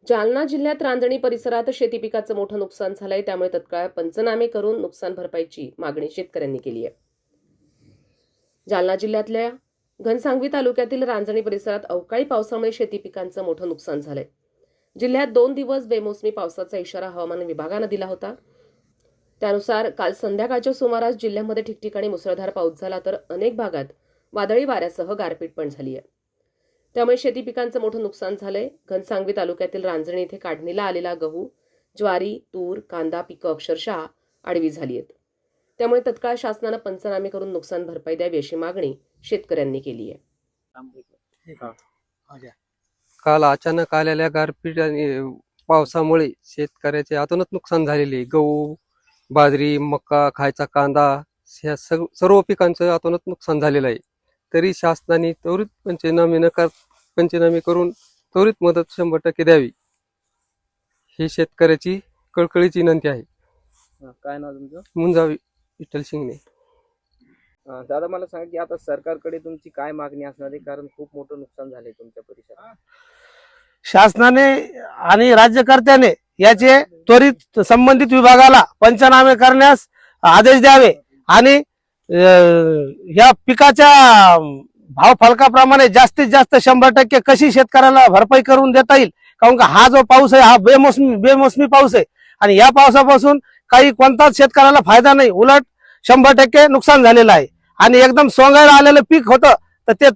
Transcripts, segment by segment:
जालना जिल्ह्यात रांजणी परिसरात शेती पिकाचं मोठं नुकसान झालंय, त्यामुळे तत्काळ पंचनामे करून नुकसान भरपाईची मागणी शेतकऱ्यांनी केली आहे. जालना जिल्ह्यातल्या घनसावंगी तालुक्यातील रांजणी परिसरात अवकाळी पावसामुळे शेती पिकांचं मोठं नुकसान झालंय. जिल्ह्यात 2 दिवस बेमोसमी पावसाचा इशारा हवामान विभागानं दिला होता. त्यानुसार काल संध्याकाळच्या सुमारास जिल्ह्यामध्ये ठिकठिकाणी मुसळधार पाऊस झाला, तर अनेक भागात वादळी वाऱ्यासह गारपीट पण झाली आहे. त्यामुळे शेती पिकांचं मोठं नुकसान झालंय. घनसावंगी तालुक्यातील रांजणी इथे काढणीला आलेला गहू, ज्वारी, तूर, कांदा पिकं अक्षरशः आडवी झाली आहेत. त्यामुळे तत्काळ शासनानं पंचनामे करून नुकसान भरपाई द्यावी अशी मागणी शेतकऱ्यांनी केली आहे. काल अचानक आलेल्या गारपीट आणि पावसामुळे शेतकऱ्याचे अतोनात नुकसान झालेले. गहू, बाजरी, मका, खायचा कांदा ह्या सर्व पिकांचं अतोनात नुकसान झालेलं आहे. तरी शासनाने त्वरित पंचनामे करून त्वरित मदत 100% द्यावी ही शेतकऱ्याची कळकळीची विनंती आहे. काय नाव तुमचं? मुंजावी विठ्ठल शिंगणे. दादा मला सांगा की आता सरकारकडे तुमची काय मागणी असणार आहे, कारण खूप मोठं नुकसान झालंय तुमच्या परिसरात. शासनाने आणि राज्यकर्त्याने याचे त्वरित संबंधित विभागाला पंचनामे करण्यास आदेश द्यावे आणि या पिकाच्या भाव फलकाप्रमाणे जास्तीत जास्त 100% कशी शेतकऱ्याला भरपाई करून देता येईल. कारण का हा जो पाऊस आहे हा बेमोसमी पाऊस आहे आणि या पावसापासून काही कोणताच शेतकऱ्याला फायदा नाही, उलट 100% नुकसान झालेलं आहे. आणि एकदम सोंगायला आलेलं पीक होतं तर ते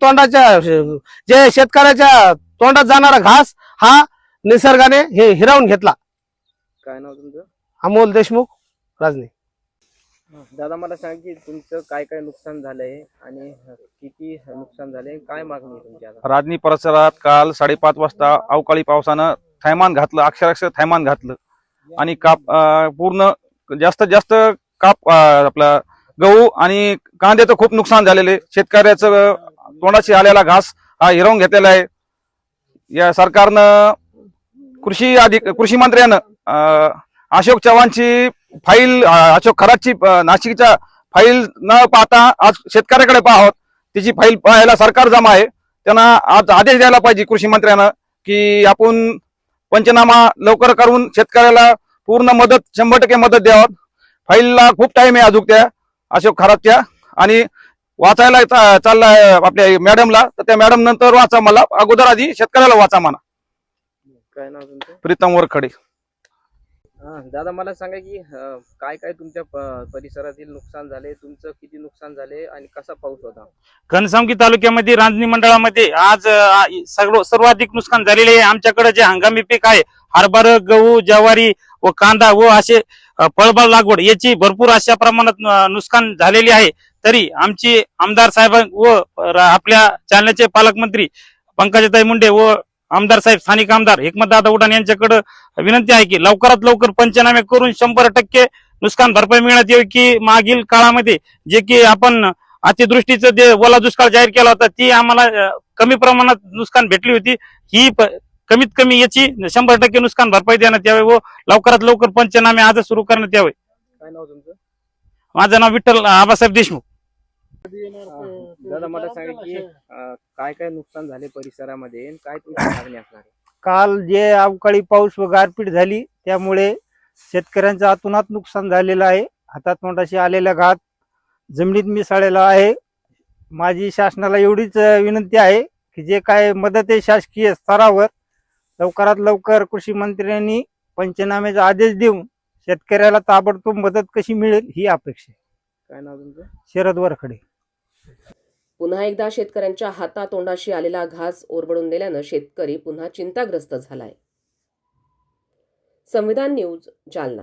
जे शेतकऱ्याच्या तोंडात जाणारा घास हा निसर्गाने हे हिरावून घेतला. काय नाव तुमचं? अमोल देशमुख, राजनी. दादा मला सांगा की तुमचं काय काय नुकसान झालंय आणि किती नुकसान झालंय, काय मागणी आहे तुमची आता? राजनी परिसरात काल 5:30 वाजता अवकाळी पावसानं थैमान घातलं, अक्षरशः थैमान घातलं आणि पूर्ण जास्त आपला गहू आणि कांद्याचं खूप नुकसान झालेले. शेतकऱ्याचं तोंडाशी आलेला घास हा हिरावून घेतलेला आहे. या सरकारनं कृषी मंत्र्यानं अशोक चव्हाणची फाईल, अशोक खरातची नाशिकच्या फाईल न पाहता आज शेतकऱ्याकडे पाहावं, तिची फाईल पाहायला सरकार जमा आहे. त्यांना आज आदेश द्यायला पाहिजे कृषी मंत्र्यानं की आपण पंचनामा लवकर करून शेतकऱ्याला पूर्ण मदत 100% मदत द्यावं. फाईलला खूप टाइम आहे अजून त्या अशोक खरातच्या, आणि वाचायला चाललाय आपल्या मॅडमला, तर त्या मॅडम नंतर वाचा, मला अगोदर आधी शेतकऱ्याला वाचा म्हणा. काय नाव तुमचं? प्रीतम वरखडे. दादा मला सांगा की काय काय तुमच्या परिसरातील नुकसान झाले, तुमचं किती नुकसान झाले आणि कसा पाऊस होता? घनसावंगी तालुक्यामध्ये रांजणी मंडळामध्ये आज सर्वाधिक नुकसान झालेले आहे. आमच्याकडे जे हंगामी पीक आहे, हरभरा, गहू, ज्वारी व कांदा व असे फळबाग लागवड याची भरपूर अशा प्रमाणात नुकसान झालेली आहे. तरी आमची आमदार साहेब व आपल्या जालन्याचे पालकमंत्री पंकजाताई मुंडे व आमदार साहेब, स्थानिक आमदार हिकमतदादा उडान यांच्याकडे विनंती आहे की लवकरात लवकर पंचनामे करून 100% नुकसान भरपाई मिळण्यात यावी. की मागील काळामध्ये जे की आपण अतिवृष्टीचं जे ओला दुष्काळ जाहीर केला होता, ती आम्हाला कमी प्रमाणात नुकसान भेटली होती. ही कमीत कमी याची 100% नुकसान भरपाई देण्यात यावे व लवकरात लवकर पंचनामे आज सुरू करण्यात यावे. काय नाव तुमचं? माझं नाव विठ्ठल आबासाहेब देशमुख. दादा मला सांगा की काय काय नुकसान झाले परिसरामध्ये आणि काय तुमची मागणी असणार आहे? काल जे अवकाळी पाऊस व गारपीट झाली त्यामुळे शेतकऱ्यांचं अतोनात नुकसान झालेलं आहे. हातात तोंडाशी आलेला घात जमिनीत मिसळलेला आहे. माझी शासनाला एवढीच विनंती आहे की जे काय मदत आहे शासकीय स्तरावर लवकरात लवकर कृषी मंत्र्यांनी पंचनाम्याचा आदेश देऊन शेतकऱ्याला ताबडतोब मदत कशी मिळेल ही अपेक्षा आहे. काय नाव तुमचं? शरद वरखडे. पुन्हा एकदा शेतकऱ्यांच्या हातातोंडाशी आलेला घास ओरबडून दिल्यानं शेतकरी पुन्हा चिंताग्रस्त झालाय. संविधान न्यूज, जालना.